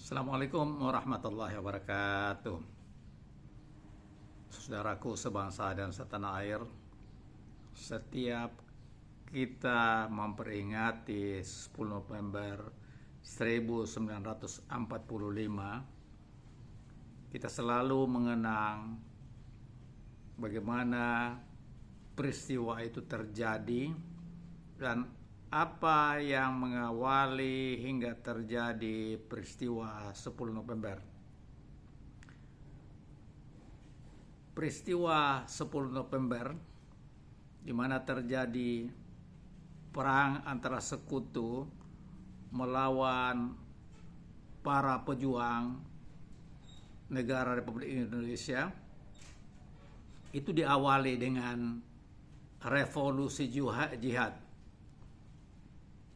Assalamualaikum warahmatullahi wabarakatuh. Saudaraku sebangsa dan setanah air, setiap kita memperingati 10 November 1945, kita selalu mengenang bagaimana peristiwa itu terjadi dan apa yang mengawali hingga terjadi peristiwa 10 November. Peristiwa 10 November di mana terjadi perang antara sekutu melawan para pejuang negara Republik Indonesia itu diawali dengan revolusi jihad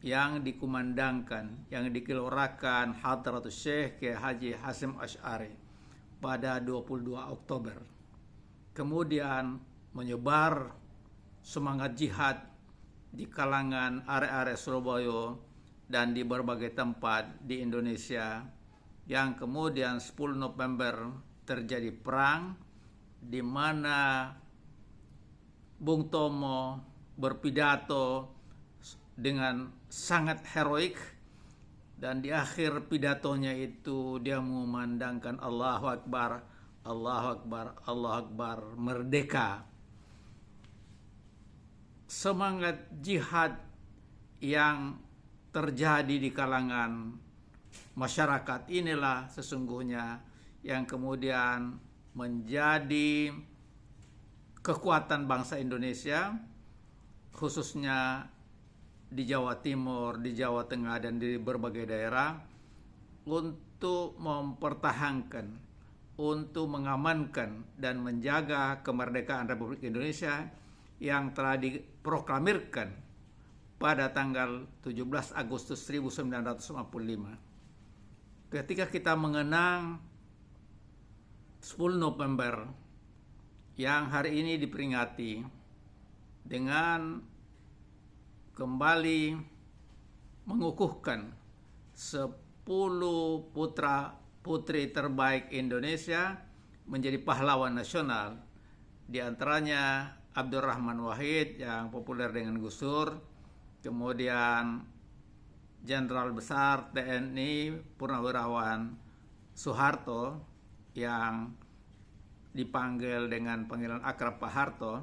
yang dikumandangkan, yang dikeluarkan Hadratus Syekh Haji Hasyim Asy'ari pada 22 Oktober. Kemudian menyebar semangat jihad di kalangan area-area Surabaya dan di berbagai tempat di Indonesia, yang kemudian 10 November terjadi perang di mana Bung Tomo berpidato dengan sangat heroik, dan di akhir pidatonya itu dia mengumandangkan Allahu Akbar, Allahu Akbar, Allahu Akbar, merdeka. Semangat jihad yang terjadi di kalangan masyarakat inilah sesungguhnya yang kemudian menjadi kekuatan bangsa Indonesia, khususnya di Jawa Timur, di Jawa Tengah, dan di berbagai daerah, untuk mempertahankan, untuk mengamankan dan menjaga kemerdekaan Republik Indonesia yang telah diproklamirkan pada tanggal 17 Agustus 1945. Ketika kita mengenang 10 November yang hari ini diperingati dengan kembali mengukuhkan 10 putra putri terbaik Indonesia menjadi pahlawan nasional, di antaranya Abdurrahman Wahid yang populer dengan Gus Dur, kemudian Jenderal Besar TNI Purnawirawan Soeharto yang dipanggil dengan panggilan akrab Pak Harto,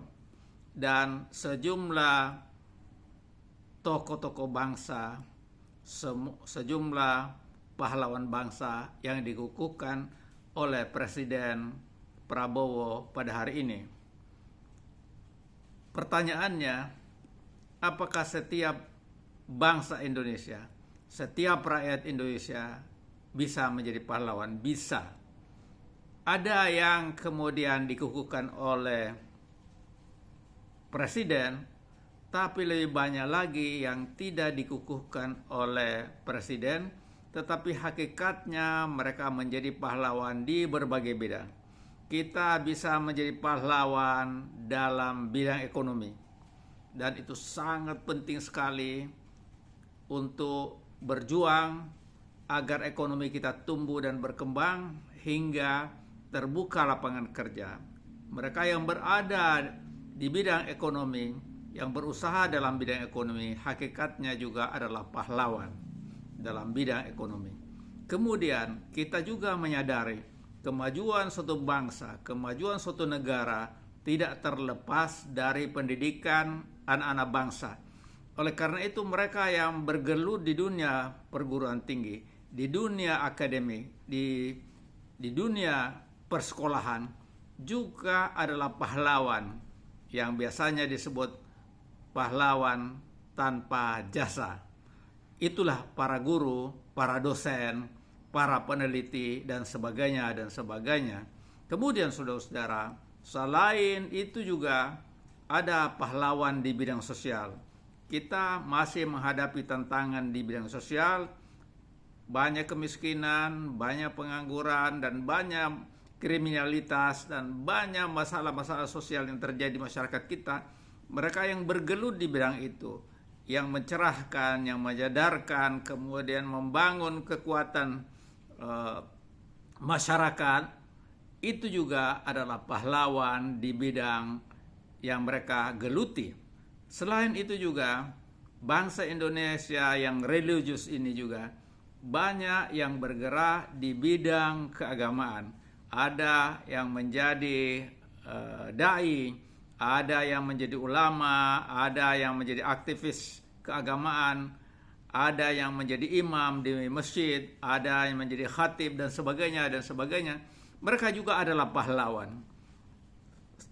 dan sejumlah tokoh-tokoh bangsa, sejumlah pahlawan bangsa yang dikukuhkan oleh Presiden Prabowo pada hari ini. Pertanyaannya, apakah setiap bangsa Indonesia, setiap rakyat Indonesia bisa menjadi pahlawan? Bisa. Ada yang kemudian dikukuhkan oleh Presiden, tapi lebih banyak lagi yang tidak dikukuhkan oleh Presiden, tetapi hakikatnya mereka menjadi pahlawan di berbagai bidang. Kita bisa menjadi pahlawan dalam bidang ekonomi, dan itu sangat penting sekali untuk berjuang agar ekonomi kita tumbuh dan berkembang hingga terbuka lapangan kerja. Mereka yang berada di bidang ekonomi, yang berusaha dalam bidang ekonomi, hakikatnya juga adalah pahlawan dalam bidang ekonomi. Kemudian kita juga menyadari kemajuan suatu bangsa, kemajuan suatu negara tidak terlepas dari pendidikan anak-anak bangsa. Oleh karena itu mereka yang bergelut di dunia perguruan tinggi, di dunia akademik, di dunia persekolahan juga adalah pahlawan yang biasanya disebut pahlawan tanpa jasa. Itulah para guru, para dosen, para peneliti, dan sebagainya, dan sebagainya. Kemudian saudara-saudara, selain itu juga ada pahlawan di bidang sosial. Kita masih menghadapi tantangan di bidang sosial, banyak kemiskinan, banyak pengangguran, dan banyak kriminalitas, dan banyak masalah-masalah sosial yang terjadi di masyarakat kita. Mereka yang bergelut di bidang itu, yang mencerahkan, yang menyadarkan, kemudian membangun kekuatan masyarakat, itu juga adalah pahlawan di bidang yang mereka geluti. Selain itu juga, bangsa Indonesia yang religius ini juga banyak yang bergerak di bidang keagamaan. Ada yang menjadi dai, ada yang menjadi ulama, ada yang menjadi aktivis keagamaan, ada yang menjadi imam di masjid, ada yang menjadi khatib dan sebagainya dan sebagainya. Mereka juga adalah pahlawan.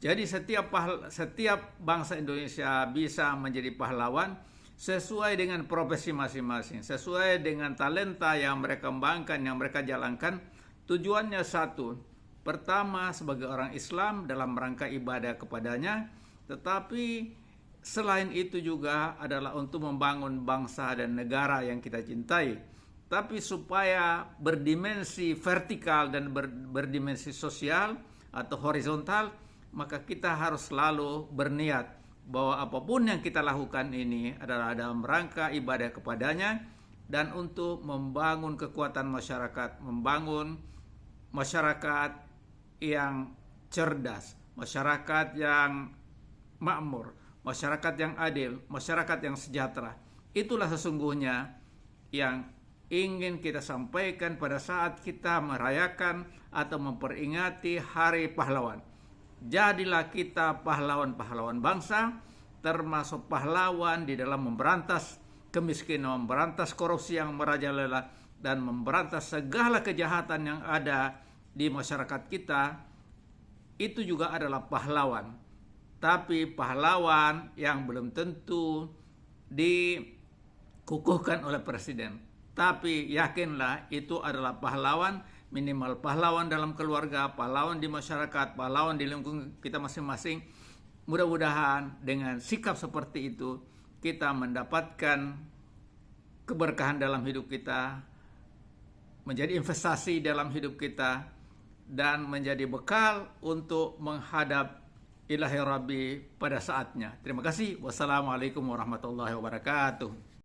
Jadi setiap bangsa Indonesia bisa menjadi pahlawan sesuai dengan profesi masing-masing, sesuai dengan talenta yang mereka kembangkan, yang mereka jalankan. Tujuannya satu. Pertama, sebagai orang Islam dalam rangka ibadah kepadanya, tetapi selain itu juga adalah untuk membangun bangsa dan negara yang kita cintai. Tapi supaya berdimensi vertikal dan berdimensi sosial atau horizontal, maka kita harus selalu berniat bahwa apapun yang kita lakukan ini adalah dalam rangka ibadah kepadanya dan untuk membangun kekuatan masyarakat, membangun masyarakat yang cerdas, masyarakat yang makmur, masyarakat yang adil, masyarakat yang sejahtera. Itulah sesungguhnya yang ingin kita sampaikan pada saat kita merayakan atau memperingati Hari Pahlawan. Jadilah kita pahlawan-pahlawan bangsa, termasuk pahlawan di dalam memberantas kemiskinan, memberantas korupsi yang merajalela, dan memberantas segala kejahatan yang ada di masyarakat kita. Itu juga adalah pahlawan. Tapi pahlawan yang belum tentu dikukuhkan oleh presiden. Tapi yakinlah itu adalah pahlawan, minimal pahlawan dalam keluarga, pahlawan di masyarakat, pahlawan di lingkungan kita masing-masing. Mudah-mudahan dengan sikap seperti itu kita mendapatkan keberkahan dalam hidup kita, menjadi investasi dalam hidup kita, dan menjadi bekal untuk menghadap Ilahi Rabbi pada saatnya. Terima kasih. Wassalamualaikum warahmatullahi wabarakatuh.